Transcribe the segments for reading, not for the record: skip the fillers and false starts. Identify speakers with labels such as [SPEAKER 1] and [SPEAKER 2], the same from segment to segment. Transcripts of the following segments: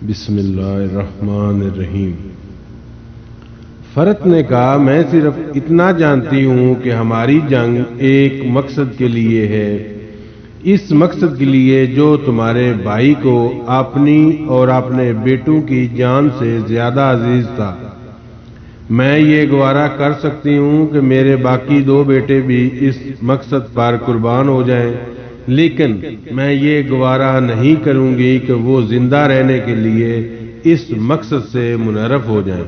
[SPEAKER 1] بسم اللہ الرحمن الرحیم۔ فرت نے کہا، میں صرف اتنا جانتی ہوں کہ ہماری جنگ ایک مقصد کے لیے ہے، اس مقصد کے لیے جو تمہارے بھائی کو اپنی اور اپنے بیٹوں کی جان سے زیادہ عزیز تھا۔ میں یہ گوارا کر سکتی ہوں کہ میرے باقی 2 بیٹے بھی اس مقصد پر قربان ہو جائیں، لیکن میں یہ گوارا نہیں کروں گی کہ وہ زندہ رہنے کے لیے اس مقصد سے منحرف ہو جائیں۔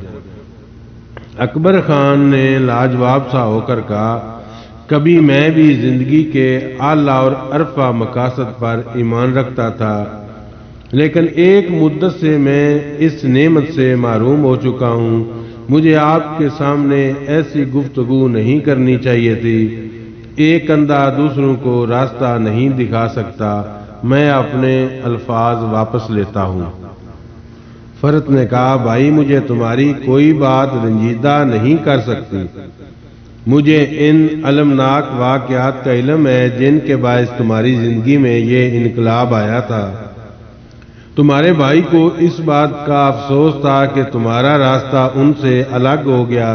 [SPEAKER 1] اکبر خان نے لاجواب سا ہو کر کہا، کبھی میں بھی زندگی کے اعلیٰ اور عرفہ مقاصد پر ایمان رکھتا تھا، لیکن ایک مدت سے میں اس نعمت سے محروم ہو چکا ہوں۔ مجھے آپ کے سامنے ایسی گفتگو نہیں کرنی چاہیے تھی۔ ایک اندھا دوسروں کو راستہ نہیں دکھا سکتا۔ میں اپنے الفاظ واپس لیتا ہوں۔ فرت نے کہا، بھائی مجھے تمہاری کوئی بات رنجیدہ نہیں کر سکتی۔ مجھے ان المناک واقعات کا علم ہے جن کے باعث تمہاری زندگی میں یہ انقلاب آیا تھا۔ تمہارے بھائی کو اس بات کا افسوس تھا کہ تمہارا راستہ ان سے الگ ہو گیا،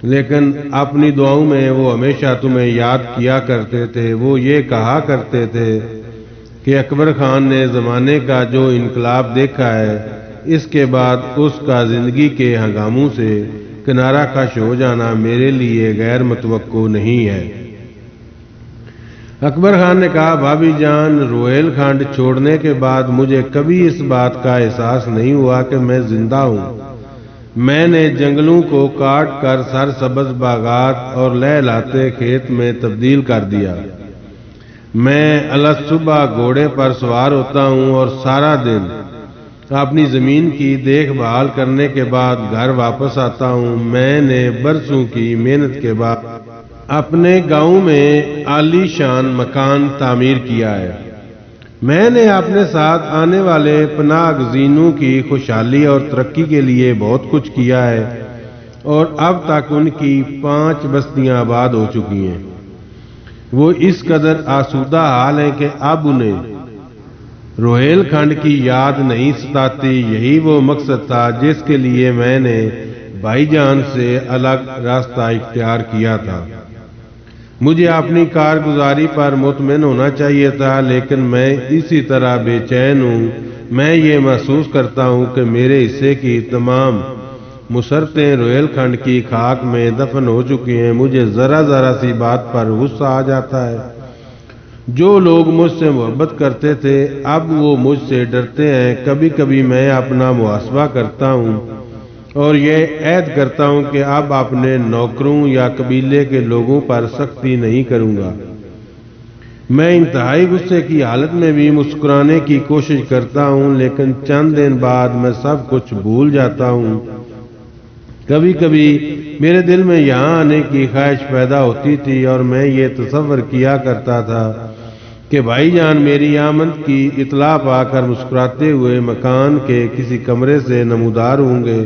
[SPEAKER 1] لیکن اپنی دعاؤں میں وہ ہمیشہ تمہیں یاد کیا کرتے تھے۔ وہ یہ کہا کرتے تھے کہ اکبر خان نے زمانے کا جو انقلاب دیکھا ہے، اس کے بعد اس کا زندگی کے ہنگاموں سے کنارہ کش ہو جانا میرے لیے غیر متوقع نہیں ہے۔ اکبر خان نے کہا، بھابھی جان، روہیل کھنڈ چھوڑنے کے بعد مجھے کبھی اس بات کا احساس نہیں ہوا کہ میں زندہ ہوں۔ میں نے جنگلوں کو کاٹ کر سرسبز باغات اور لہلاتے کھیت میں تبدیل کر دیا۔ میں الصبح گھوڑے پر سوار ہوتا ہوں اور سارا دن اپنی زمین کی دیکھ بھال کرنے کے بعد گھر واپس آتا ہوں۔ میں نے برسوں کی محنت کے بعد اپنے گاؤں میں عالی شان مکان تعمیر کیا ہے۔ میں نے اپنے ساتھ آنے والے پناہ گزینوں کی خوشحالی اور ترقی کے لیے بہت کچھ کیا ہے، اور اب تک ان کی 5 بستیاں آباد ہو چکی ہیں۔ وہ اس قدر آسودہ حال ہیں کہ اب انہیں روہیل کھنڈ کی یاد نہیں ستاتی۔ یہی وہ مقصد تھا جس کے لیے میں نے بھائی جان سے الگ راستہ اختیار کیا تھا۔ مجھے اپنی کارگزاری پر مطمئن ہونا چاہیے تھا، لیکن میں اسی طرح بے چین ہوں۔ میں یہ محسوس کرتا ہوں کہ میرے حصے کی تمام مسرتیں روہیل کھنڈ کی خاک میں دفن ہو چکی ہیں۔ مجھے ذرا سی بات پر غصہ آ جاتا ہے۔ جو لوگ مجھ سے محبت کرتے تھے اب وہ مجھ سے ڈرتے ہیں۔ کبھی کبھی میں اپنا محاسبہ کرتا ہوں اور یہ عہد کرتا ہوں کہ اب اپنے نوکروں یا قبیلے کے لوگوں پر سختی نہیں کروں گا۔ میں انتہائی غصے کی حالت میں بھی مسکرانے کی کوشش کرتا ہوں، لیکن چند دن بعد میں سب کچھ بھول جاتا ہوں۔ کبھی کبھی میرے دل میں یہاں آنے کی خواہش پیدا ہوتی تھی اور میں یہ تصور کیا کرتا تھا کہ بھائی جان میری آمد کی اطلاع پا کر مسکراتے ہوئے مکان کے کسی کمرے سے نمودار ہوں گے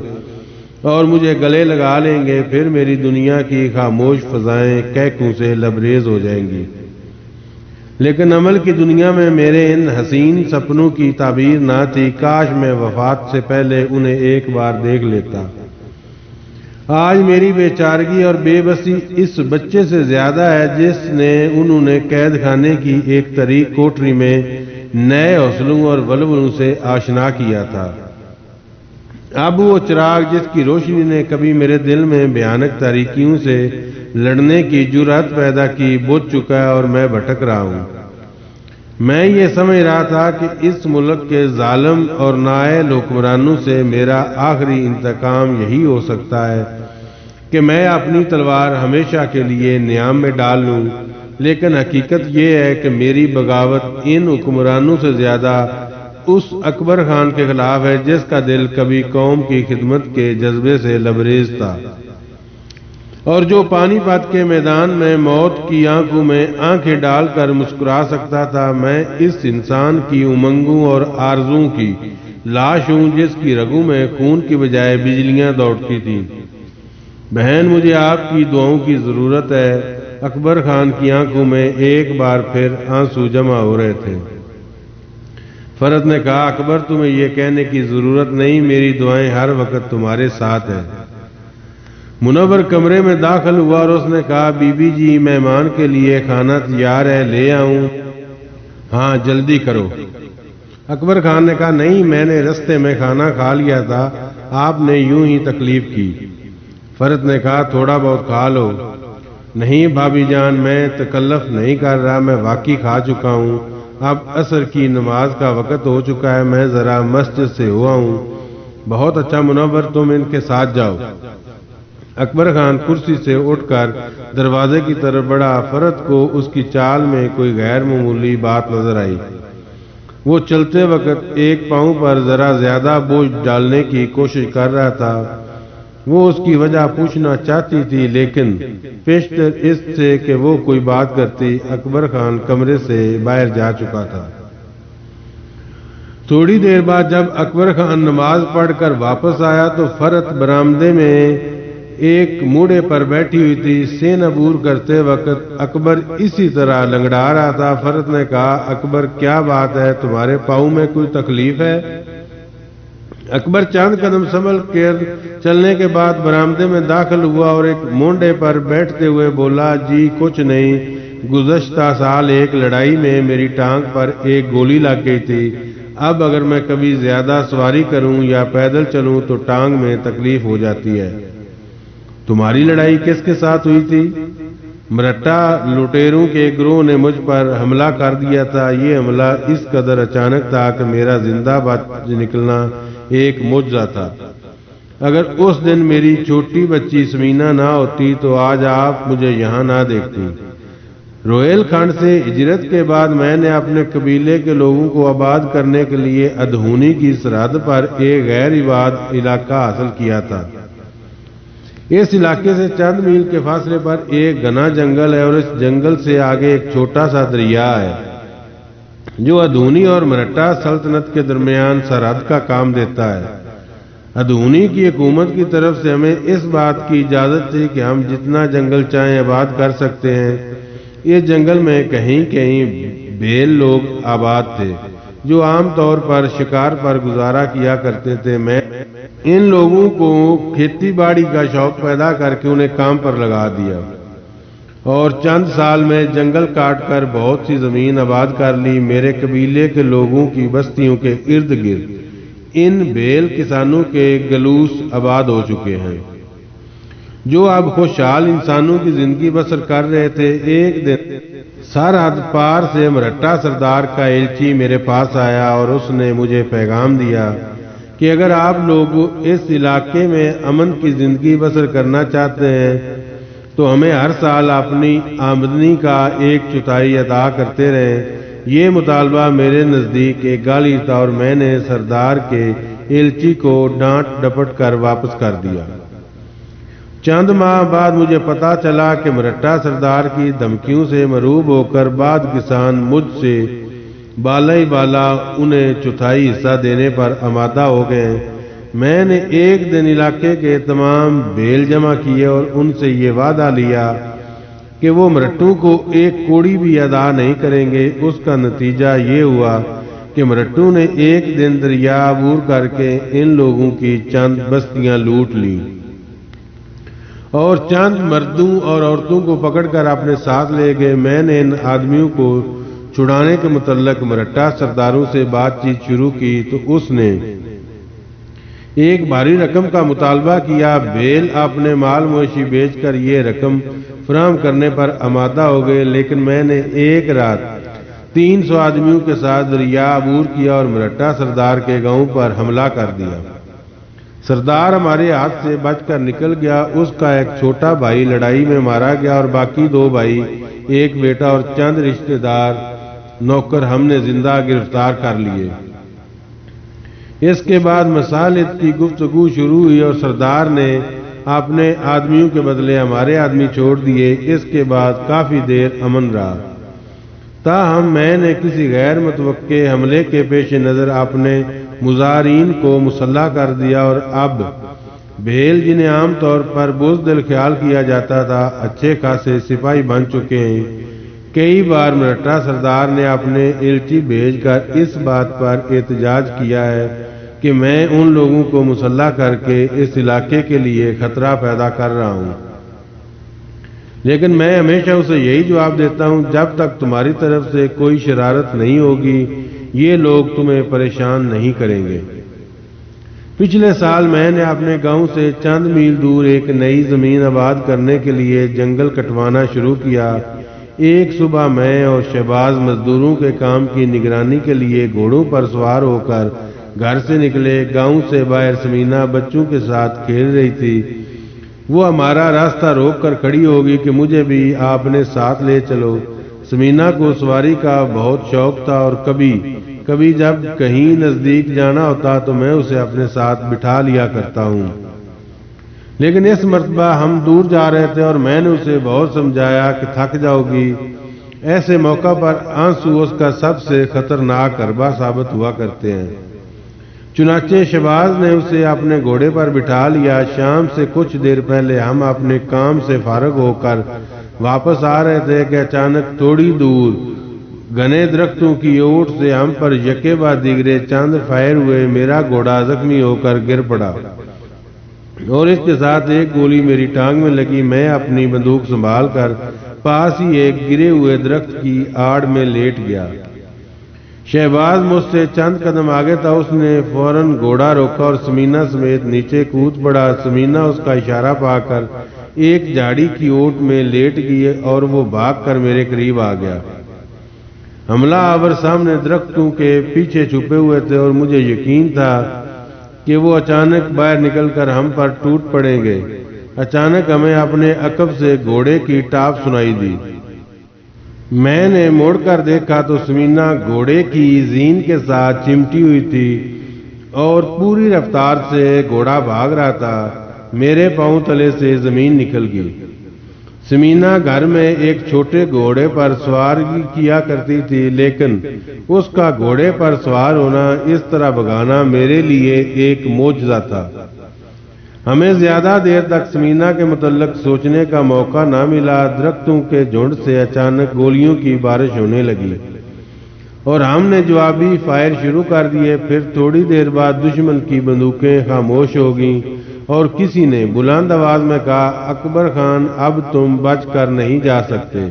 [SPEAKER 1] اور مجھے گلے لگا لیں گے۔ پھر میری دنیا کی خاموش فضائیں کہکوں سے لبریز ہو جائیں گی، لیکن عمل کی دنیا میں میرے ان حسین سپنوں کی تعبیر نہ تھی۔ کاش میں وفات سے پہلے انہیں ایک بار دیکھ لیتا۔ آج میری بے چارگی اور بے بسی اس بچے سے زیادہ ہے جس نے انہوں نے قید خانے کی ایک تاریک کوٹری میں نئے حوصلوں اور ولولوں سے آشنا کیا تھا۔ اب وہ چراغ جس کی روشنی نے کبھی میرے دل میں بھیانک تاریکیوں سے لڑنے کی جرأت پیدا کی بجھ چکا ہے اور میں بھٹک رہا ہوں۔ میں یہ سمجھ رہا تھا کہ اس ملک کے ظالم اور نااہل حکمرانوں سے میرا آخری انتقام یہی ہو سکتا ہے کہ میں اپنی تلوار ہمیشہ کے لیے نیام میں ڈال لوں، لیکن حقیقت یہ ہے کہ میری بغاوت ان حکمرانوں سے زیادہ اس اکبر خان کے خلاف ہے جس کا دل کبھی قوم کی خدمت کے جذبے سے لبریز تھا اور جو پانی پت کے میدان میں موت کی آنکھوں میں آنکھیں ڈال کر مسکرا سکتا تھا۔ میں اس انسان کی امنگوں اور آرزوؤں کی لاش ہوں جس کی رگوں میں خون کی بجائے بجلیاں دوڑتی تھیں۔ بہن، مجھے آپ کی دعاؤں کی ضرورت ہے۔ اکبر خان کی آنکھوں میں ایک بار پھر آنسو جمع ہو رہے تھے۔ فرد نے کہا اکبر تمہیں یہ کہنے کی ضرورت نہیں، میری دعائیں ہر وقت تمہارے ساتھ ہیں۔ منور کمرے میں داخل ہوا اور اس نے کہا بی بی جی مہمان کے لیے کھانا تیار ہے، لے آؤں؟ ہاں جلدی کرو۔ اکبر خان نے کہا نہیں، میں نے رستے میں کھانا کھا لیا تھا، آپ نے یوں ہی تکلیف کی۔ فرد نے کہا تھوڑا بہت کھا لو۔ نہیں بھابی جان، میں تکلف نہیں کر رہا، میں واقعی کھا چکا ہوں، اب عصر کی نماز کا وقت ہو چکا ہے، میں ذرا مسجد سے ہوا ہوں۔ بہت اچھا منور، تم ان کے ساتھ جاؤ۔ اکبر خان کرسی سے اٹھ کر دروازے کی طرف بڑھا۔ فرد کو اس کی چال میں کوئی غیر معمولی بات نظر آئی۔ وہ چلتے وقت ایک پاؤں پر ذرا زیادہ بوجھ ڈالنے کی کوشش کر رہا تھا۔ وہ اس کی وجہ پوچھنا چاہتی تھی، لیکن پیشتر اس سے کہ وہ کوئی بات کرتی، اکبر خان کمرے سے باہر جا چکا تھا۔ تھوڑی دیر بعد جب اکبر خان نماز پڑھ کر واپس آیا تو فرد برآمدے میں ایک موڑے پر بیٹھی ہوئی تھی۔ سین عبور کرتے وقت اکبر اسی طرح لنگڑا رہا تھا۔ فرد نے کہا اکبر کیا بات ہے، تمہارے پاؤں میں کوئی تکلیف ہے؟ اکبر چند قدم سنبھل کر چلنے کے بعد برآمدے میں داخل ہوا اور ایک مونڈے پر بیٹھتے ہوئے بولا جی کچھ نہیں، گزشتہ سال ایک لڑائی میں میری ٹانگ پر ایک گولی لگ گئی تھی، اب اگر میں کبھی زیادہ سواری کروں یا پیدل چلوں تو ٹانگ میں تکلیف ہو جاتی ہے۔ تمہاری لڑائی کس کے ساتھ ہوئی تھی؟ مرٹا لٹیروں کے گروہ نے مجھ پر حملہ کر دیا تھا۔ یہ حملہ اس قدر اچانک تھا کہ میرا زندہ بچ نکلنا ایک معجزہ تھا۔ اگر اس دن میری چھوٹی بچی سمینہ نہ ہوتی تو آج آپ مجھے یہاں نہ دیکھتی۔ روہیل کھنڈ سے ہجرت کے بعد میں نے اپنے قبیلے کے لوگوں کو آباد کرنے کے لیے ادھونی کی سرحد پر ایک غیر آباد علاقہ حاصل کیا تھا۔ اس علاقے سے چند میل کے فاصلے پر ایک گھنا جنگل ہے اور اس جنگل سے آگے ایک چھوٹا سا دریا ہے جو ادھونی اور مرٹا سلطنت کے درمیان سرحد کا کام دیتا ہے۔ ادھونی کی حکومت کی طرف سے ہمیں اس بات کی اجازت تھی کہ ہم جتنا جنگل چاہیں آباد کر سکتے ہیں۔ اس جنگل میں کہیں کہیں بھیل لوگ آباد تھے جو عام طور پر شکار پر گزارا کیا کرتے تھے۔ میں ان لوگوں کو کھیتی باڑی کا شوق پیدا کر کے انہیں کام پر لگا دیا اور چند سال میں جنگل کاٹ کر بہت سی زمین آباد کر لی۔ میرے قبیلے کے لوگوں کی بستیوں کے ارد گرد ان بیل کسانوں کے گلوس آباد ہو چکے ہیں جو اب خوشحال انسانوں کی زندگی بسر کر رہے تھے۔ ایک دن سرحد پار سے مرٹا سردار کا ایلچی میرے پاس آیا اور اس نے مجھے پیغام دیا کہ اگر آپ لوگ اس علاقے میں امن کی زندگی بسر کرنا چاہتے ہیں تو ہمیں ہر سال اپنی آمدنی کا 1/4 ادا کرتے رہیں۔ یہ مطالبہ میرے نزدیک ایک گالی تھا اور میں نے سردار کے ایلچی کو ڈانٹ ڈپٹ کر واپس کر دیا۔ چند ماہ بعد مجھے پتا چلا کہ مرٹا سردار کی دھمکیوں سے مرعوب ہو کر بعض کسان مجھ سے بالا ہی بالا انہیں 1/4 حصہ دینے پر آمادہ ہو گئے۔ میں نے ایک دن علاقے کے تمام بیل جمع کیے اور ان سے یہ وعدہ لیا کہ وہ مرٹوں کو ایک کوڑی بھی ادا نہیں کریں گے۔ اس کا نتیجہ یہ ہوا کہ مرٹوں نے ایک دن دریا عبور کر کے ان لوگوں کی چند بستیاں لوٹ لیں اور چند مردوں اور عورتوں کو پکڑ کر اپنے ساتھ لے گئے۔ میں نے ان آدمیوں کو چھڑانے کے متعلق مرٹا سرداروں سے بات چیت شروع کی تو اس نے ایک بھاری رقم کا مطالبہ کیا۔ بیل اپنے مال مویشی بیچ کر یہ رقم فراہم کرنے پر آمادہ ہو گئے، لیکن میں نے ایک رات 300 آدمیوں کے ساتھ دریا عبور کیا اور مرٹا سردار کے گاؤں پر حملہ کر دیا۔ سردار ہمارے ہاتھ سے بچ کر نکل گیا۔ اس کا ایک چھوٹا بھائی لڑائی میں مارا گیا اور باقی 2 بھائی، ایک بیٹا اور چند رشتہ دار نوکر ہم نے زندہ گرفتار کر لیے۔ اس کے بعد مصالحت کی گفتگو شروع ہوئی اور سردار نے اپنے آدمیوں کے بدلے ہمارے آدمی چھوڑ دیے۔ اس کے بعد کافی دیر امن رہا، تاہم میں نے کسی غیر متوقع حملے کے پیش نظر اپنے مظاہرین کو مسلح کر دیا اور اب بھیل جنہیں عام طور پر بزدل خیال کیا جاتا تھا اچھے خاصے سپاہی بن چکے ہیں۔ کئی بار مرٹھا سردار نے اپنے الٹی بھیج کر اس بات پر احتجاج کیا ہے کہ میں ان لوگوں کو مسلح کر کے اس علاقے کے لیے خطرہ پیدا کر رہا ہوں، لیکن میں ہمیشہ اسے یہی جواب دیتا ہوں، جب تک تمہاری طرف سے کوئی شرارت نہیں ہوگی یہ لوگ تمہیں پریشان نہیں کریں گے۔ پچھلے سال میں نے اپنے گاؤں سے چند میل دور ایک نئی زمین آباد کرنے کے لیے جنگل کٹوانا شروع کیا۔ ایک صبح میں اور شہباز مزدوروں کے کام کی نگرانی کے لیے گھوڑوں پر سوار ہو کر گھر سے نکلے۔ گاؤں سے باہر سمینہ بچوں کے ساتھ کھیل رہی تھی۔ وہ ہمارا راستہ روک کر کھڑی ہوگی کہ مجھے بھی آپ نے ساتھ لے چلو۔ سمینہ کو سواری کا بہت شوق تھا اور کبھی جب کہیں نزدیک جانا ہوتا تو میں اسے اپنے ساتھ بٹھا لیا کرتا ہوں، لیکن اس مرتبہ ہم دور جا رہے تھے اور میں نے اسے بہت سمجھایا کہ تھک جاؤ گی۔ ایسے موقع پر آنسو اس کا سب سے خطرناک حربہ ثابت ہوا کرتے ہیں۔ چنانچہ شہباز نے اسے اپنے گھوڑے پر بٹھا لیا۔ شام سے کچھ دیر پہلے ہم اپنے کام سے فارغ ہو کر واپس آ رہے تھے کہ اچانک تھوڑی دور گھنے درختوں کی اوٹ سے ہم پر یکے بعد دیگرے چند فائر ہوئے۔ میرا گھوڑا زخمی ہو کر گر پڑا اور اس کے ساتھ ایک گولی میری ٹانگ میں لگی۔ میں اپنی بندوق سنبھال کر پاس ہی ایک گرے ہوئے درخت کی آڑ میں لیٹ گیا۔ شہباز مجھ سے چند قدم آگے تھا۔ اس نے فوراً گھوڑا روکا اور سمینہ سمیت نیچے کود پڑا۔ سمینہ اس کا اشارہ پا کر ایک جھاڑی کی اوٹ میں لیٹ گئی اور وہ بھاگ کر میرے قریب آ گیا۔ حملہ آور سامنے درختوں کے پیچھے چھپے ہوئے تھے اور مجھے یقین تھا کہ وہ اچانک باہر نکل کر ہم پر ٹوٹ پڑیں گے۔ اچانک ہمیں اپنے عقب سے گھوڑے کی ٹاپ سنائی دی۔ میں نے مڑ کر دیکھا تو سمینہ گھوڑے کی زین کے ساتھ چمٹی ہوئی تھی اور پوری رفتار سے گھوڑا بھاگ رہا تھا۔ میرے پاؤں تلے سے زمین نکل گئی۔ سمینہ گھر میں ایک چھوٹے گھوڑے پر سواری کیا کرتی تھی، لیکن اس کا گھوڑے پر سوار ہونا، اس طرح بھگانا میرے لیے ایک معجزہ تھا۔ ہمیں زیادہ دیر تک سمینہ کے متعلق سوچنے کا موقع نہ ملا۔ درختوں کے جھنڈ سے اچانک گولیوں کی بارش ہونے لگی اور ہم نے جوابی فائر شروع کر دیے۔ پھر تھوڑی دیر بعد دشمن کی بندوقیں خاموش ہو گئیں اور کسی نے بلند آواز میں کہا، اکبر خان اب تم بچ کر نہیں جا سکتے،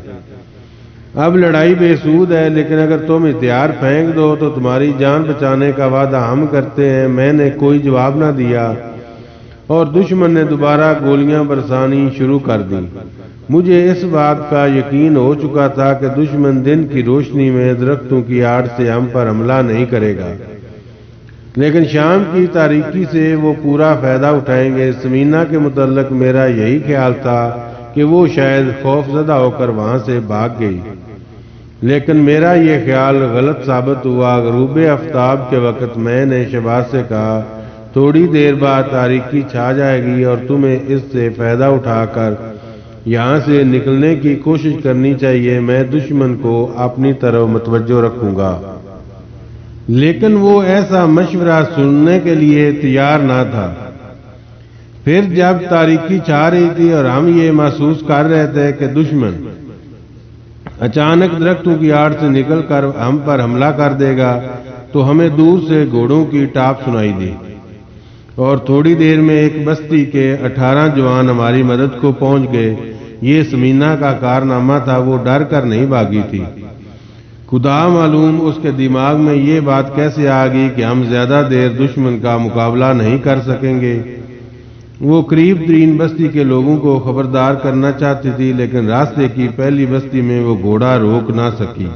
[SPEAKER 1] اب لڑائی بے سود ہے، لیکن اگر تم ہتھیار پھینک دو تو تمہاری جان بچانے کا وعدہ ہم کرتے ہیں۔ میں نے کوئی جواب نہ دیا اور دشمن نے دوبارہ گولیاں برسانی شروع کر دی۔ مجھے اس بات کا یقین ہو چکا تھا کہ دشمن دن کی روشنی میں درختوں کی آڑ سے ہم پر حملہ نہیں کرے گا، لیکن شام کی تاریکی سے وہ پورا فائدہ اٹھائیں گے۔ سمینہ کے متعلق میرا یہی خیال تھا کہ وہ شاید خوف زدہ ہو کر وہاں سے بھاگ گئی، لیکن میرا یہ خیال غلط ثابت ہوا۔ غروب آفتاب کے وقت میں نے شہباز سے کہا، تھوڑی دیر بعد تاریکی چھا جائے گی اور تمہیں اس سے فائدہ اٹھا کر یہاں سے نکلنے کی کوشش کرنی چاہیے۔ میں دشمن کو اپنی طرف متوجہ رکھوں گا۔ لیکن وہ ایسا مشورہ سننے کے لیے تیار نہ تھا۔ پھر جب تاریکی چھا رہی تھی اور ہم یہ محسوس کر رہے تھے کہ دشمن اچانک درختوں کی آڑ سے نکل کر ہم پر حملہ کر دے گا، تو ہمیں دور سے گھوڑوں کی ٹاپ سنائی دی اور تھوڑی دیر میں ایک بستی کے 18 جوان ہماری مدد کو پہنچ گئے۔ یہ سمینہ کا کارنامہ تھا، وہ ڈر کر نہیں بھاگی تھی۔ خدا معلوم اس کے دماغ میں یہ بات کیسے آ گئی کہ ہم زیادہ دیر دشمن کا مقابلہ نہیں کر سکیں گے۔ وہ قریب ترین بستی کے لوگوں کو خبردار کرنا چاہتی تھی، لیکن راستے کی پہلی بستی میں وہ گھوڑا روک نہ سکی،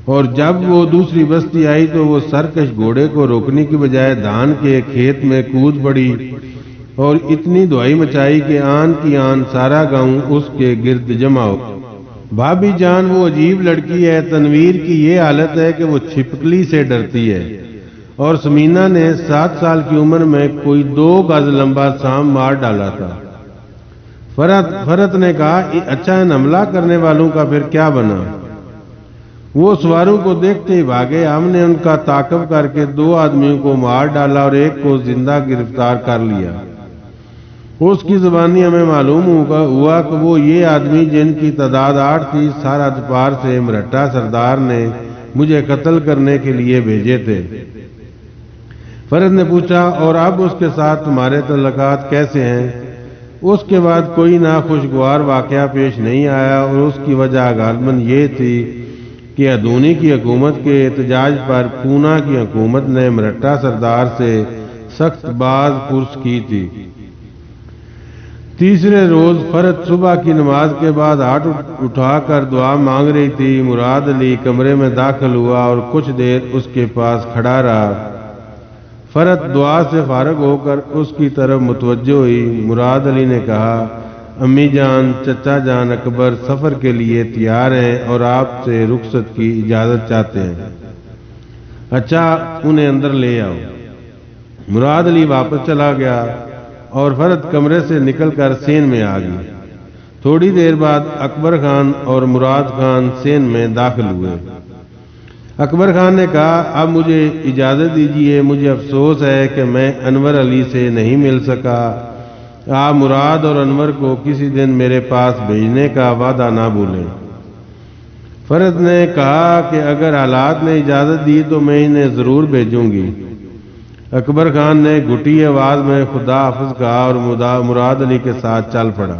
[SPEAKER 1] اور جب وہ دوسری بستی آئی تو وہ سرکش گھوڑے کو روکنے کی بجائے دھان کے کھیت میں کود پڑی اور اتنی دہائی مچائی کہ آن کی آن سارا گاؤں اس کے گرد جمع ہو۔ بھابی جان وہ عجیب لڑکی ہے، تنویر کی یہ حالت ہے کہ وہ چھپکلی سے ڈرتی ہے، اور سمینہ نے 7 سال کی عمر میں کوئی 2 گز لمبا سام مار ڈالا تھا۔ فرت نے کہا، اچھا ان حملہ کرنے والوں کا پھر کیا بنا؟ وہ سواروں کو دیکھتے ہی بھاگے۔ ہم نے ان کا تعاقب کر کے 2 آدمیوں کو مار ڈالا اور ایک کو زندہ گرفتار کر لیا۔ اس کی زبانی ہمیں معلوم ہوا کہ وہ یہ آدمی جن کی تعداد 8 تھی، سارا دوپہر سے مرہٹا سردار نے مجھے قتل کرنے کے لیے بھیجے تھے۔ فرد نے پوچھا، اور اب اس کے ساتھ تمہارے تعلقات کیسے ہیں؟ اس کے بعد کوئی ناخوشگوار واقعہ پیش نہیں آیا، اور اس کی وجہ غالباً یہ تھی کہ ادونی کی حکومت کے احتجاج پر پونا کی حکومت نے مرہٹا سردار سے سخت باز پرس کی تھی۔ تیسرے روز فرد صبح کی نماز کے بعد ہاتھ اٹھا کر دعا مانگ رہی تھی۔ مراد علی کمرے میں داخل ہوا اور کچھ دیر اس کے پاس کھڑا رہا۔ فرد دعا سے فارغ ہو کر اس کی طرف متوجہ ہوئی۔ مراد علی نے کہا، امی جان، چچا جان اکبر سفر کے لیے تیار ہیں اور آپ سے رخصت کی اجازت چاہتے ہیں۔ اچھا، انہیں اندر لے آؤ۔ مراد علی واپس چلا گیا اور فرد کمرے سے نکل کر سین میں آ گئی۔ تھوڑی دیر بعد اکبر خان اور مراد خان سین میں داخل ہوئے۔ اکبر خان نے کہا، اب مجھے اجازت دیجیے، مجھے افسوس ہے کہ میں انور علی سے نہیں مل سکا۔ آپ مراد اور انور کو کسی دن میرے پاس بھیجنے کا وعدہ نہ بھولیں۔ فرد نے کہا کہ اگر حالات نے اجازت دی تو میں انہیں ضرور بھیجوں گی۔ اکبر خان نے گھٹی آواز میں خدا حافظ کہا اور مراد علی کے ساتھ چل پڑا۔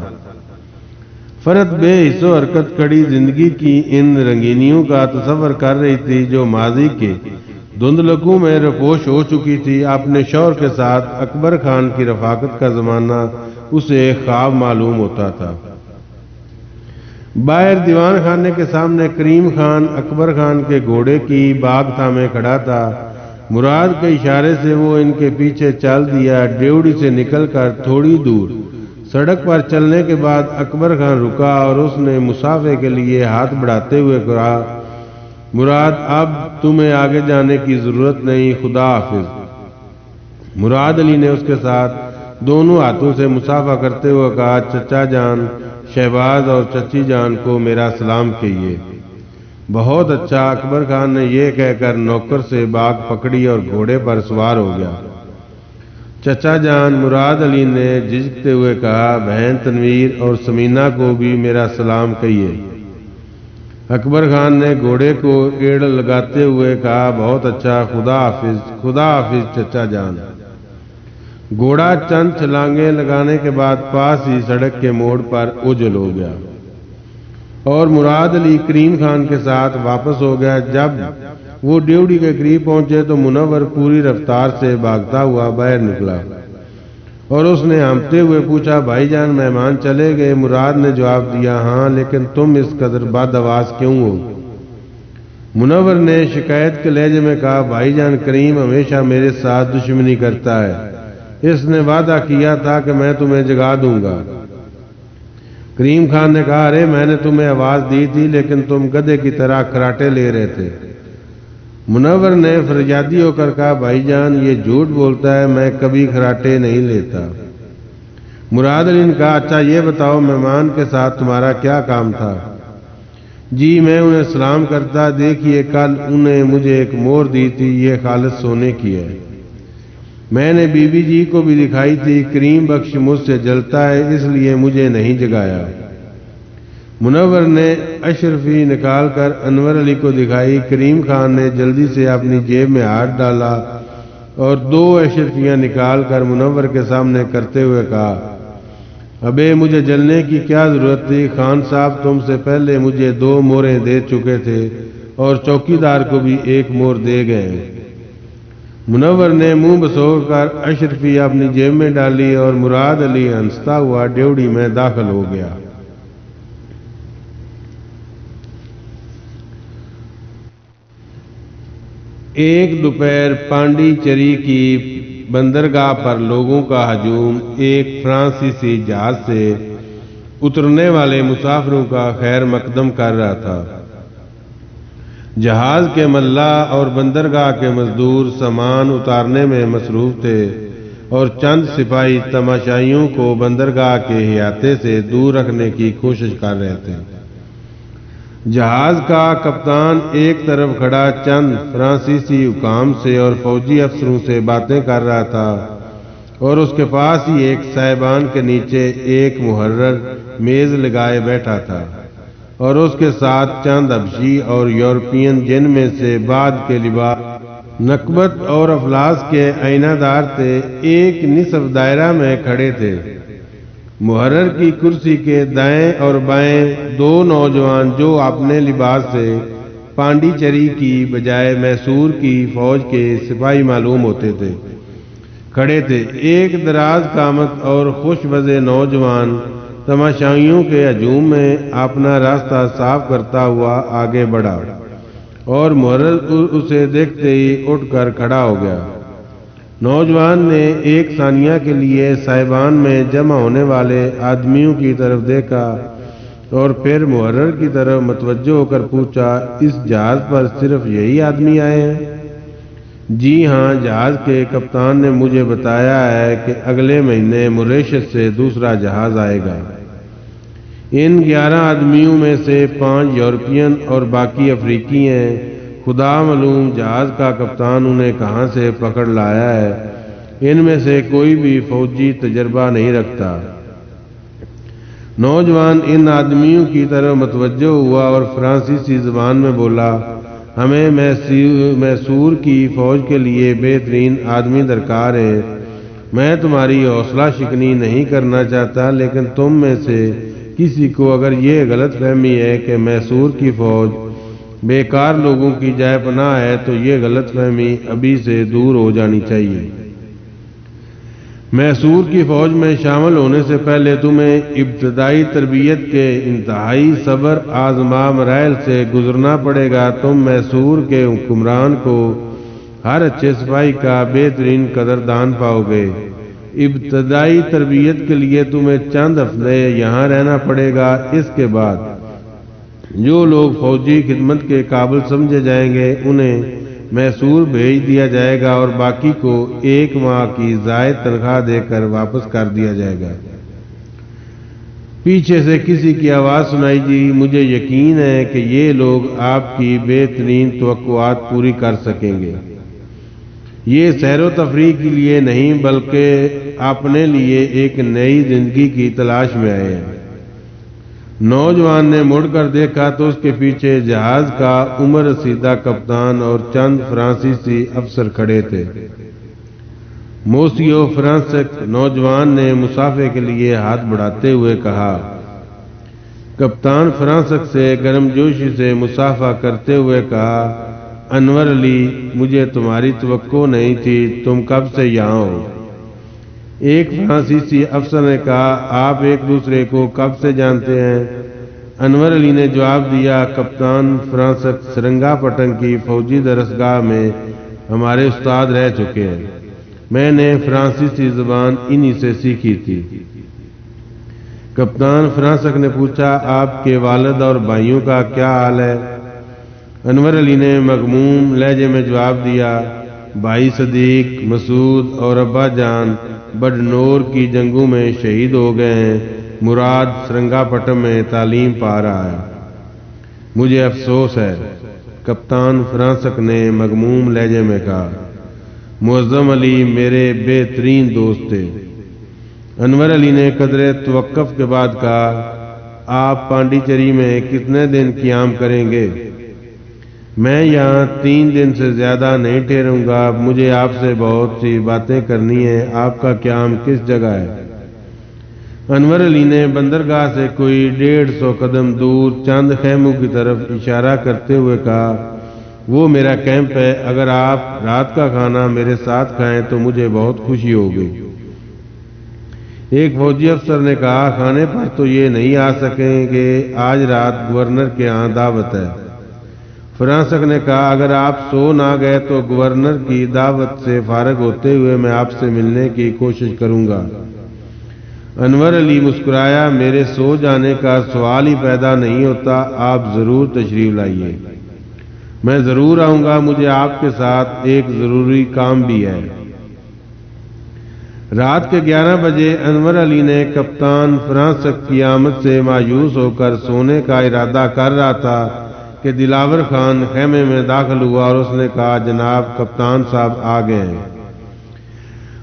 [SPEAKER 1] فرد بے حس و حرکت کھڑی زندگی کی ان رنگینیوں کا تصور کر رہی تھی جو ماضی کے دھندلکوں میں رپوش ہو چکی تھی۔ اپنے شوہر کے ساتھ اکبر خان کی رفاقت کا زمانہ اسے خواب معلوم ہوتا تھا۔ باہر دیوان خانے کے سامنے کریم خان اکبر خان کے گھوڑے کی باگ تھامے کھڑا تھا۔ مراد کے اشارے سے وہ ان کے پیچھے چل دیا۔ ڈیوڑی سے نکل کر تھوڑی دور سڑک پر چلنے کے بعد اکبر خان رکا اور اس نے مسافے کے لیے ہاتھ بڑھاتے ہوئے کہا، مراد، اب تمہیں آگے جانے کی ضرورت نہیں، خدا حافظ۔ مراد علی نے اس کے ساتھ دونوں ہاتھوں سے مسافہ کرتے ہوئے کہا، چچا جان شہباز اور چچی جان کو میرا سلام کہیے۔ بہت اچھا، اکبر خان نے یہ کہہ کر نوکر سے باگ پکڑی اور گھوڑے پر سوار ہو گیا۔ چچا جان، مراد علی نے جھجکتے ہوئے کہا، بہن تنویر اور سمینہ کو بھی میرا سلام کہیے۔ اکبر خان نے گھوڑے کو ایڑ لگاتے ہوئے کہا، بہت اچھا، خدا حافظ، خدا حافظ چچا جان۔ گھوڑا چند چھلانگیں لگانے کے بعد پاس ہی سڑک کے موڑ پر اوجھل ہو گیا اور مراد علی کریم خان کے ساتھ واپس ہو گیا۔ جب وہ ڈیوڑی کے قریب پہنچے تو منور پوری رفتار سے بھاگتا ہوا باہر نکلا اور اس نے ہانپتے ہوئے پوچھا، بھائی جان مہمان چلے گئے؟ مراد نے جواب دیا، ہاں، لیکن تم اس قدر بد آواز کیوں ہو؟ منور نے شکایت کے لہجے میں کہا، بھائی جان کریم ہمیشہ میرے ساتھ دشمنی کرتا ہے، اس نے وعدہ کیا تھا کہ میں تمہیں جگا دوں گا۔ کریم خان نے کہا، ارے میں نے تمہیں آواز دی تھی لیکن تم گدھے کی طرح کراٹے لے رہے تھے۔ منور نے فریادی ہو کر کہا، بھائی جان یہ جھوٹ بولتا ہے، میں کبھی کراٹے نہیں لیتا۔ مراد علی نے کہا، اچھا یہ بتاؤ مہمان کے ساتھ تمہارا کیا کام تھا؟ جی میں انہیں سلام کرتا، دیکھیے کل انہیں مجھے ایک مور دی تھی، یہ خالص سونے کی ہے، میں نے بی بی جی کو بھی دکھائی تھی، کریم بخش مجھ سے جلتا ہے اس لیے مجھے نہیں جگایا۔ منور نے اشرفی نکال کر انور علی کو دکھائی۔ کریم خان نے جلدی سے اپنی جیب میں ہاتھ ڈالا اور 2 اشرفیاں نکال کر منور کے سامنے کرتے ہوئے کہا، ابے مجھے جلنے کی کیا ضرورت تھی؟ خان صاحب تم سے پہلے مجھے 2 موریں دے چکے تھے اور چوکیدار کو بھی 1 مور دے گئے۔ منور نے منہ بسور کر اشرفی اپنی جیب میں ڈالی اور مراد علی ہنستا ہوا ڈیوڑی میں داخل ہو گیا۔ ایک دوپہر پانڈی چری کی بندرگاہ پر لوگوں کا ہجوم ایک فرانسیسی جہاز سے اترنے والے مسافروں کا خیر مقدم کر رہا تھا۔ جہاز کے ملاح اور بندرگاہ کے مزدور سامان اتارنے میں مصروف تھے اور چند سپاہی تماشائیوں کو بندرگاہ کے احاطے سے دور رکھنے کی کوشش کر رہے تھے۔ جہاز کا کپتان ایک طرف کھڑا چند فرانسیسی حکام سے اور فوجی افسروں سے باتیں کر رہا تھا اور اس کے پاس ہی ایک سائبان کے نیچے ایک محرر میز لگائے بیٹھا تھا، اور اس کے ساتھ چند حبشی اور یورپین جن میں سے بعد کے لباس نکبت اور افلاس کے آئینہ دار تھے، ایک نصف دائرہ میں کھڑے تھے۔ محرر کی کرسی کے دائیں اور بائیں دو نوجوان جو اپنے لباس سے پانڈیچری کی بجائے میسور کی فوج کے سپاہی معلوم ہوتے تھے، کھڑے تھے۔ ایک دراز قامت اور خوش وضع نوجوان تماشائیوں کے ہجوم میں اپنا راستہ صاف کرتا ہوا آگے بڑھا، اور محرر اسے دیکھتے ہی اٹھ کر کھڑا ہو گیا۔ نوجوان نے ایک ثانیہ کے لیے سائبان میں جمع ہونے والے آدمیوں کی طرف دیکھا اور پھر محرر کی طرف متوجہ ہو کر پوچھا، اس جہاز پر صرف یہی آدمی آئے ہیں؟ جی ہاں، جہاز کے کپتان نے مجھے بتایا ہے کہ اگلے مہینے موریشس سے دوسرا جہاز آئے گا۔ ان 11 آدمیوں میں سے 5 یورپین اور باقی افریقی ہیں۔ خدا معلوم جہاز کا کپتان انہیں کہاں سے پکڑ لایا ہے۔ ان میں سے کوئی بھی فوجی تجربہ نہیں رکھتا۔ نوجوان ان آدمیوں کی طرف متوجہ ہوا اور فرانسیسی زبان میں بولا، ہمیں میسور کی فوج کے لیے بہترین آدمی درکار ہے۔ میں تمہاری حوصلہ شکنی نہیں کرنا چاہتا، لیکن تم میں سے کسی کو اگر یہ غلط فہمی ہے کہ میسور کی فوج بیکار لوگوں کی جائے پناہ ہے تو یہ غلط فہمی ابھی سے دور ہو جانی چاہیے۔ میسور کی فوج میں شامل ہونے سے پہلے تمہیں ابتدائی تربیت کے انتہائی صبر آزما مراحل سے گزرنا پڑے گا۔ تم میسور کے حکمران کو ہر اچھے سپاہی کا بہترین قدردان پاؤ گے۔ ابتدائی تربیت کے لیے تمہیں چند ہفتے یہاں رہنا پڑے گا۔ اس کے بعد جو لوگ فوجی خدمت کے قابل سمجھے جائیں گے انہیں میسور بھیج دیا جائے گا، اور باقی کو 1 ماہ کی زائد تنخواہ دے کر واپس کر دیا جائے گا۔ پیچھے سے کسی کی آواز سنائی دی، مجھے یقین ہے کہ یہ لوگ آپ کی بہترین توقعات پوری کر سکیں گے۔ یہ سیر و تفریح کے لیے نہیں بلکہ اپنے لیے ایک نئی زندگی کی تلاش میں آئے ہیں۔ نوجوان نے مڑ کر دیکھا تو اس کے پیچھے جہاز کا عمر رسیدہ کپتان اور چند فرانسیسی افسر کھڑے تھے۔ موسیو فرانسک، نوجوان نے مصافحے کے لیے ہاتھ بڑھاتے ہوئے کہا۔ کپتان فرانسک سے گرمجوشی سے مصافحہ کرتے ہوئے کہا، انور علی، مجھے تمہاری توقع نہیں تھی، تم کب سے یہاں ہو؟ ایک فرانسیسی افسر نے کہا، آپ ایک دوسرے کو کب سے جانتے ہیں؟ انور علی نے جواب دیا، کپتان فرانسک سرنگا پٹن کی فوجی درسگاہ میں ہمارے استاد رہ چکے ہیں۔ میں نے فرانسیسی زبان انہی سے سیکھی تھی۔ کپتان فرانسک نے پوچھا، آپ کے والد اور بھائیوں کا کیا حال ہے؟ انور علی نے مغموم لہجے میں جواب دیا، بھائی صدیق، مسعود اور ابا جان بڈنور کی جنگوں میں شہید ہو گئے ہیں۔ مراد سرنگا پٹم میں تعلیم پا رہا ہے۔ مجھے افسوس ہے، کپتان فرانسک نے مغموم لہجے میں کہا۔ معظم علی میرے بہترین دوست تھے۔ انور علی نے قدرے توقف کے بعد کہا، آپ پانڈیچری میں کتنے دن قیام کریں گے؟ میں یہاں 3 دن سے زیادہ نہیں ٹھہروں گا۔ مجھے آپ سے بہت سی باتیں کرنی ہیں۔ آپ کا قیام کس جگہ ہے؟ انور علی نے بندرگاہ سے کوئی 150 قدم دور چند خیموں کی طرف اشارہ کرتے ہوئے کہا، وہ میرا کیمپ ہے۔ اگر آپ رات کا کھانا میرے ساتھ کھائیں تو مجھے بہت خوشی ہوگی۔ ایک فوجی افسر نے کہا، کھانے پر تو یہ نہیں آ سکیں گے، آج رات گورنر کے ہاں دعوت ہے۔ فرانسک نے کہا، اگر آپ سو نہ گئے تو گورنر کی دعوت سے فارغ ہوتے ہوئے میں آپ سے ملنے کی کوشش کروں گا۔ انور علی مسکرایا، میرے سو جانے کا سوال ہی پیدا نہیں ہوتا، آپ ضرور تشریف لائیے۔ میں ضرور آؤں گا، مجھے آپ کے ساتھ ایک ضروری کام بھی ہے۔ رات کے 11 بجے انور علی نے کپتان فرانسک کی آمد سے مایوس ہو کر سونے کا ارادہ کر رہا تھا کہ دلاور خان خیمے میں داخل ہوا اور اس نے کہا، جناب کپتان صاحب آ گئے ہیں۔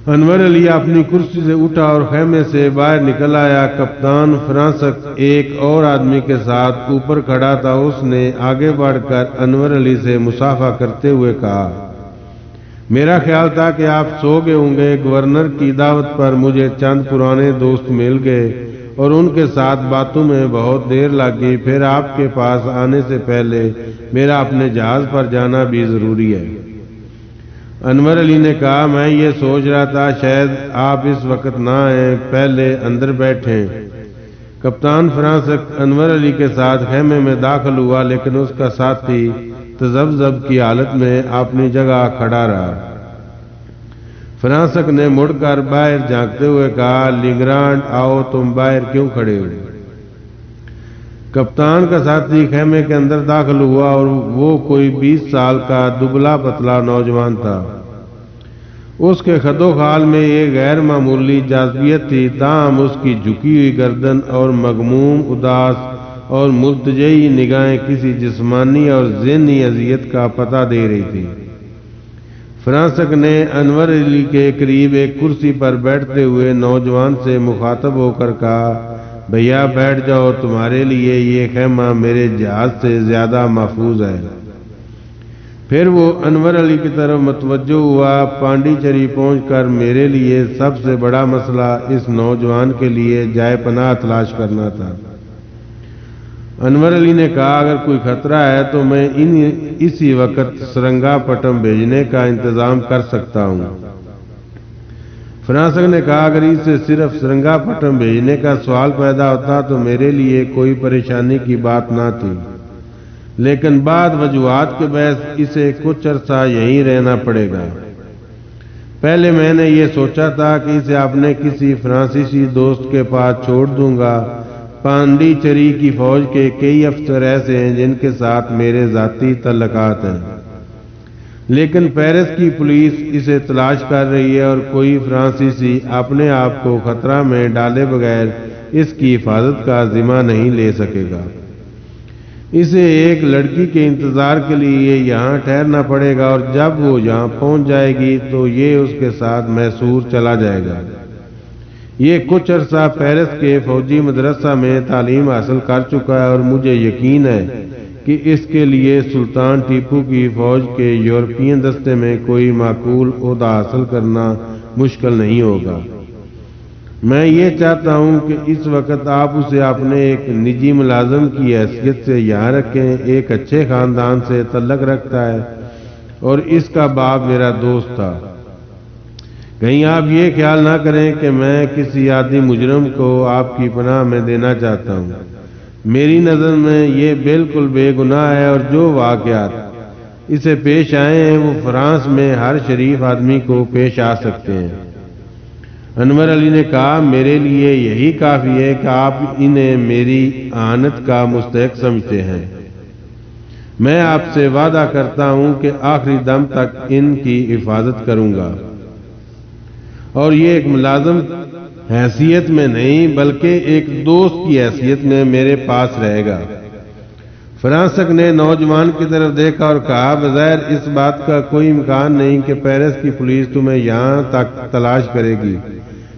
[SPEAKER 1] انور علی اپنی کرسی سے اٹھا اور خیمے سے باہر نکل آیا۔ کپتان فرانسک ایک اور آدمی کے ساتھ اوپر کھڑا تھا۔ اس نے آگے بڑھ کر انور علی سے مصافحہ کرتے ہوئے کہا، میرا خیال تھا کہ آپ سو گئے ہوں گے۔ گورنر کی دعوت پر مجھے چند پرانے دوست مل گئے اور ان کے ساتھ باتوں میں بہت دیر لگ گئی۔ پھر آپ کے پاس آنے سے پہلے میرا اپنے جہاز پر جانا بھی ضروری ہے۔ انور علی نے کہا، میں یہ سوچ رہا تھا شاید آپ اس وقت نہ آئیں، پہلے اندر بیٹھیں۔ کپتان فرانسک انور علی کے ساتھ خیمے میں داخل ہوا، لیکن اس کا ساتھی تذبذب کی حالت میں اپنی جگہ کھڑا رہا۔ فرانسک نے مڑ کر باہر جھانکتے ہوئے کہا، لیگرانڈ آؤ، تم باہر کیوں کھڑے ہو؟ کپتان کا ساتھی خیمے کے اندر داخل ہوا اور وہ کوئی 20 سال کا دبلا پتلا نوجوان تھا۔ اس کے خد و خال میں ایک غیر معمولی جاذبیت تھی، تاہم اس کی جھکی ہوئی گردن اور مغموم، اداس اور ملتجئی نگاہیں کسی جسمانی اور ذہنی اذیت کا پتہ دے رہی تھی۔ فرانسک نے انور علی کے قریب ایک کرسی پر بیٹھتے ہوئے نوجوان سے مخاطب ہو کر کہا، بھیا بیٹھ جاؤ، تمہارے لیے یہ خیمہ میرے جہاز سے زیادہ محفوظ ہے۔ پھر وہ انور علی کی طرف متوجہ ہوا، پانڈیچری پہنچ کر میرے لیے سب سے بڑا مسئلہ اس نوجوان کے لیے جائے پناہ تلاش کرنا تھا۔ انور علی نے کہا، اگر کوئی خطرہ ہے تو میں اسی وقت سرنگا پٹم بھیجنے کا انتظام کر سکتا ہوں۔ فرانسک نے کہا، اگر اس سے صرف سرنگا پٹم بھیجنے کا سوال پیدا ہوتا تو میرے لیے کوئی پریشانی کی بات نہ تھی، لیکن بعد وجوہات کے باعث اسے کچھ عرصہ یہیں رہنا پڑے گا۔ پہلے میں نے یہ سوچا تھا کہ اسے اپنے کسی فرانسیسی دوست کے پاس چھوڑ دوں گا۔ پانڈیچری کی فوج کے کئی افسر ایسے ہیں جن کے ساتھ میرے ذاتی تعلقات ہیں، لیکن پیرس کی پولیس اسے تلاش کر رہی ہے اور کوئی فرانسیسی اپنے آپ کو خطرہ میں ڈالے بغیر اس کی حفاظت کا ذمہ نہیں لے سکے گا۔ اسے ایک لڑکی کے انتظار کے لیے یہاں ٹھہرنا پڑے گا اور جب وہ یہاں پہنچ جائے گی تو یہ اس کے ساتھ میسور چلا جائے گا۔ یہ کچھ عرصہ پیرس کے فوجی مدرسہ میں تعلیم حاصل کر چکا ہے اور مجھے یقین ہے کہ اس کے لیے سلطان ٹیپو کی فوج کے یورپین دستے میں کوئی معقول عہدہ حاصل کرنا مشکل نہیں ہوگا۔ میں یہ چاہتا ہوں کہ اس وقت آپ اسے اپنے ایک نجی ملازم کی حیثیت سے یہاں رکھیں۔ ایک اچھے خاندان سے تعلق رکھتا ہے اور اس کا باپ میرا دوست تھا۔ کہیں آپ یہ خیال نہ کریں کہ میں کسی عادی مجرم کو آپ کی پناہ میں دینا چاہتا ہوں۔ میری نظر میں یہ بالکل بے گناہ ہے اور جو واقعات اسے پیش آئے ہیں وہ فرانس میں ہر شریف آدمی کو پیش آ سکتے ہیں۔ انور علی نے کہا، میرے لیے یہی کافی ہے کہ آپ انہیں میری اعانت کا مستحق سمجھتے ہیں۔ میں آپ سے وعدہ کرتا ہوں کہ آخری دم تک ان کی حفاظت کروں گا، اور یہ ایک ملازم حیثیت میں نہیں بلکہ ایک دوست کی حیثیت میں میرے پاس رہے گا۔ فرانسک نے نوجوان کی طرف دیکھا اور کہا، بظاہر اس بات کا کوئی امکان نہیں کہ پیرس کی پولیس تمہیں یہاں تک تلاش کرے گی،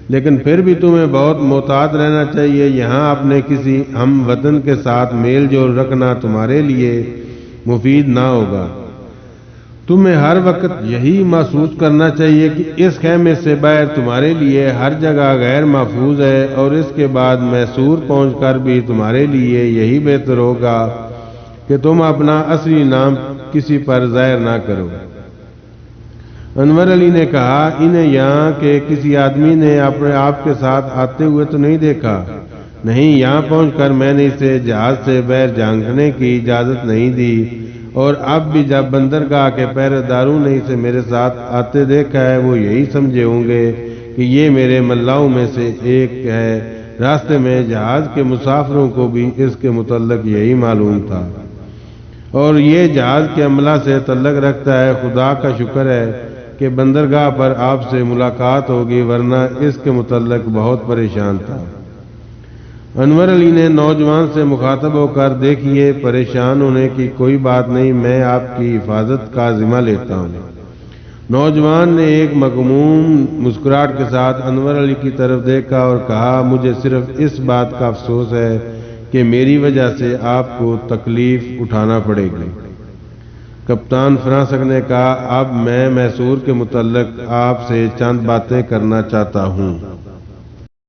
[SPEAKER 1] لیکن پھر بھی تمہیں بہت محتاط رہنا چاہیے۔ یہاں اپنے کسی ہم وطن کے ساتھ میل جول رکھنا تمہارے لیے مفید نہ ہوگا۔ تمہیں ہر وقت یہی محسوس کرنا چاہیے کہ اس خیمے سے باہر تمہارے لیے ہر جگہ غیر محفوظ ہے، اور اس کے بعد میسور پہنچ کر بھی تمہارے لیے یہی بہتر ہوگا کہ تم اپنا اصلی نام کسی پر ظاہر نہ کرو۔ انور علی نے کہا، انہیں یہاں کے کسی آدمی نے اپنے آپ کے ساتھ آتے ہوئے تو نہیں دیکھا؟ نہیں، یہاں پہنچ کر میں نے اسے جہاز سے باہر جھانکنے کی اجازت نہیں دی، اور اب بھی جب بندرگاہ کے پہرے داروں نے اسے میرے ساتھ آتے دیکھا ہے وہ یہی سمجھے ہوں گے کہ یہ میرے ملاؤں میں سے ایک ہے۔ راستے میں جہاز کے مسافروں کو بھی اس کے متعلق یہی معلوم تھا، اور یہ جہاز کے عملہ سے تعلق رکھتا ہے۔ خدا کا شکر ہے کہ بندرگاہ پر آپ سے ملاقات ہوگی، ورنہ اس کے متعلق بہت پریشان تھا۔ انور علی نے نوجوان سے مخاطب ہو کر، دیکھیے، پریشان ہونے کی کوئی بات نہیں، میں آپ کی حفاظت کا ذمہ لیتا ہوں۔ نوجوان نے ایک مغموم مسکراہٹ کے ساتھ انور علی کی طرف دیکھا اور کہا مجھے صرف اس بات کا افسوس ہے کہ میری وجہ سے آپ کو تکلیف اٹھانا پڑے گی۔ کپتان فرانسک نے کہا اب میں میسور کے متعلق آپ سے چند باتیں کرنا چاہتا ہوں۔